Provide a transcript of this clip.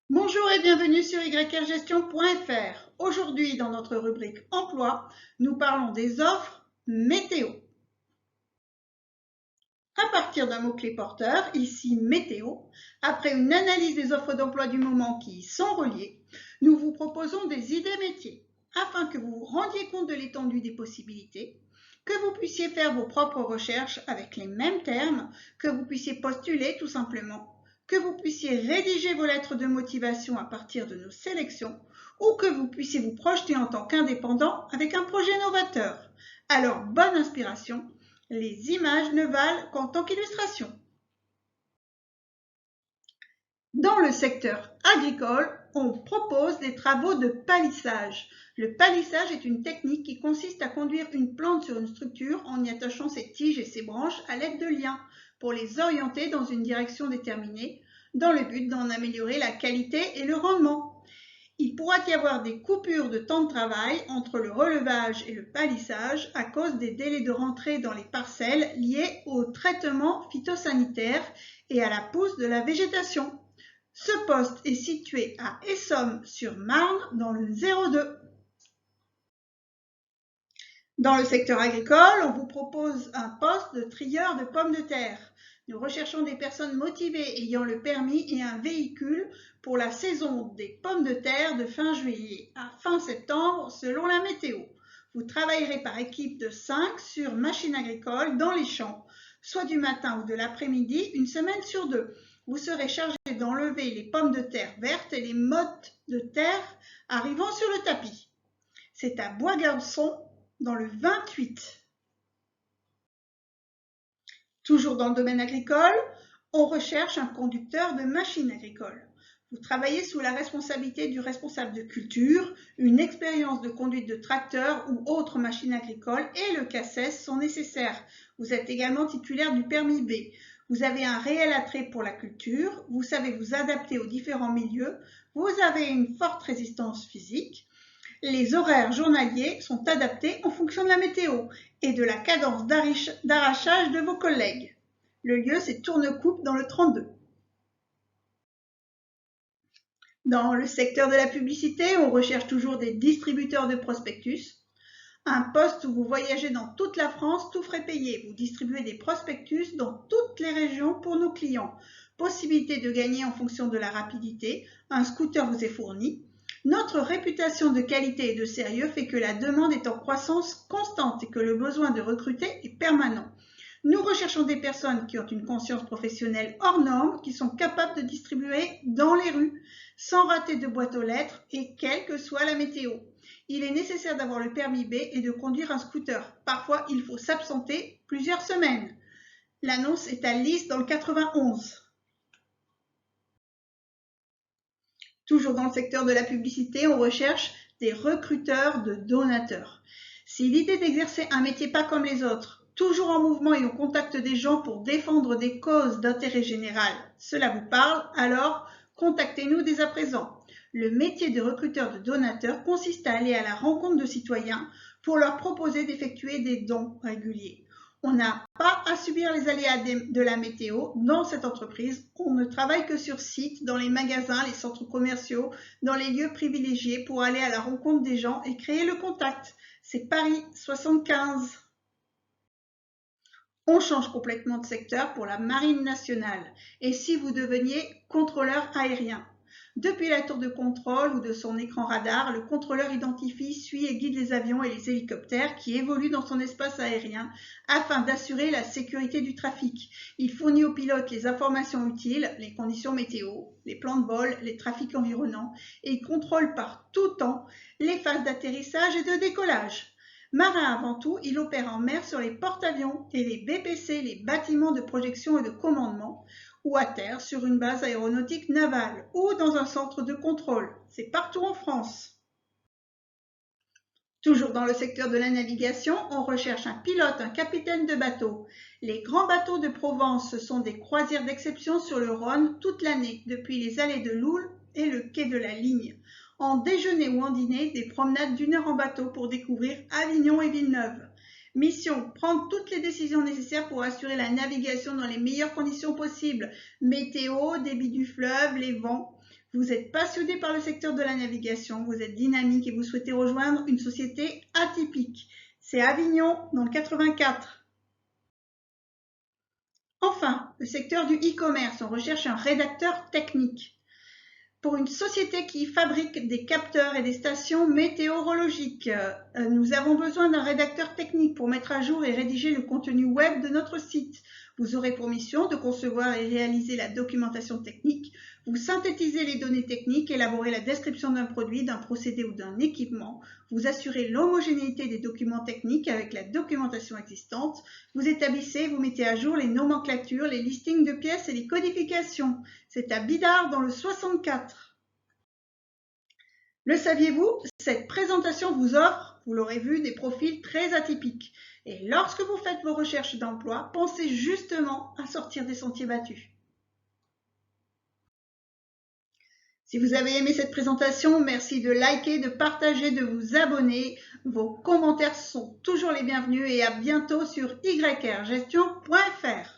Bonjour et bienvenue sur yrgestion.fr. Aujourd'hui, dans notre rubrique Emploi, nous parlons des offres météo. À partir d'un mot-clé porteur, ici météo, après une analyse des offres d'emploi du moment qui y sont reliées, nous vous proposons des idées métiers afin que vous vous rendiez compte de l'étendue des possibilités, que vous puissiez faire vos propres recherches avec les mêmes termes, que vous puissiez postuler tout simplement, que vous puissiez rédiger vos lettres de motivation à partir de nos sélections ou que vous puissiez vous projeter en tant qu'indépendant avec un projet novateur. Alors, bonne inspiration, les images ne valent qu'en tant qu'illustration. Dans le secteur agricole, on propose des travaux de palissage. Le palissage est une technique qui consiste à conduire une plante sur une structure en y attachant ses tiges et ses branches à l'aide de liens pour les orienter dans une direction déterminée, dans le but d'en améliorer la qualité et le rendement. Il pourra y avoir des coupures de temps de travail entre le relevage et le palissage à cause des délais de rentrée dans les parcelles liés au traitement phytosanitaire et à la pousse de la végétation. Ce poste est situé à Essômes-sur-Marne dans le 02. Dans le secteur agricole, on vous propose un poste de trieur de pommes de terre. Nous recherchons des personnes motivées ayant le permis et un véhicule pour la saison des pommes de terre de fin juillet à fin septembre selon la météo. Vous travaillerez par équipe de 5 sur machine agricole dans les champs, soit du matin ou de l'après-midi, une semaine sur 2. Vous serez chargé d'enlever les pommes de terre vertes et les mottes de terre arrivant sur le tapis. C'est à Bois-Garçon, dans le 28. Toujours dans le domaine agricole, on recherche un conducteur de machine agricole. Vous travaillez sous la responsabilité du responsable de culture, une expérience de conduite de tracteur ou autre machine agricole et le CACES sont nécessaires. Vous êtes également titulaire du permis B. Vous avez un réel attrait pour la culture, vous savez vous adapter aux différents milieux, vous avez une forte résistance physique. Les horaires journaliers sont adaptés en fonction de la météo et de la cadence d'arrachage de vos collègues. Le lieu, c'est Tournecoupe dans le 32. Dans le secteur de la publicité, on recherche toujours des distributeurs de prospectus. Un poste où vous voyagez dans toute la France, tout frais payé. Vous distribuez des prospectus dans toutes les régions pour nos clients. Possibilité de gagner en fonction de la rapidité. Un scooter vous est fourni. Notre réputation de qualité et de sérieux fait que la demande est en croissance constante et que le besoin de recruter est permanent. Nous recherchons des personnes qui ont une conscience professionnelle hors norme, qui sont capables de distribuer dans les rues, sans rater de boîte aux lettres et quelle que soit la météo. Il est nécessaire d'avoir le permis B et de conduire un scooter. Parfois, il faut s'absenter plusieurs semaines. L'annonce est à Lys dans le 91. Toujours dans le secteur de la publicité, on recherche des recruteurs de donateurs. Si l'idée d'exercer un métier pas comme les autres, toujours en mouvement et au contact des gens pour défendre des causes d'intérêt général, cela vous parle, alors contactez-nous dès à présent. Le métier de recruteur de donateur consiste à aller à la rencontre de citoyens pour leur proposer d'effectuer des dons réguliers. On n'a pas à subir les aléas de la météo dans cette entreprise. On ne travaille que sur site, dans les magasins, les centres commerciaux, dans les lieux privilégiés pour aller à la rencontre des gens et créer le contact. C'est Paris 75. On change complètement de secteur pour la Marine nationale. Et si vous deveniez contrôleur aérien? Depuis la tour de contrôle ou de son écran radar, le contrôleur identifie, suit et guide les avions et les hélicoptères qui évoluent dans son espace aérien afin d'assurer la sécurité du trafic. Il fournit aux pilotes les informations utiles, les conditions météo, les plans de vol, les trafics environnants et il contrôle par tout temps les phases d'atterrissage et de décollage. Marin avant tout, il opère en mer sur les porte-avions et les BPC, les bâtiments de projection et de commandement, ou à terre sur une base aéronautique navale ou dans un centre de contrôle. C'est partout en France. Toujours dans le secteur de la navigation, on recherche un pilote, un capitaine de bateau. Les grands bateaux de Provence sont des croisières d'exception sur le Rhône toute l'année, depuis les allées de Loul et le quai de la Ligne. En déjeuner ou en dîner, des promenades d'1 heure en bateau pour découvrir Avignon et Villeneuve. Mission, prendre toutes les décisions nécessaires pour assurer la navigation dans les meilleures conditions possibles. Météo, débit du fleuve, les vents. Vous êtes passionné par le secteur de la navigation, vous êtes dynamique et vous souhaitez rejoindre une société atypique. C'est Avignon dans le 84. Enfin, le secteur du e-commerce, on recherche un rédacteur technique. Pour une société qui fabrique des capteurs et des stations météorologiques, nous avons besoin d'un rédacteur technique pour mettre à jour et rédiger le contenu web de notre site. Vous aurez pour mission de concevoir et réaliser la documentation technique, vous synthétisez les données techniques, élaborez la description d'un produit, d'un procédé ou d'un équipement, vous assurez l'homogénéité des documents techniques avec la documentation existante, vous établissez, vous mettez à jour les nomenclatures, les listings de pièces et les codifications. C'est à Bidart dans le 64. Le saviez-vous? Cette présentation vous offre, vous l'aurez vu, des profils très atypiques. Et lorsque vous faites vos recherches d'emploi, pensez justement à sortir des sentiers battus. Si vous avez aimé cette présentation, merci de liker, de partager, de vous abonner. Vos commentaires sont toujours les bienvenus et à bientôt sur yrgestion.fr.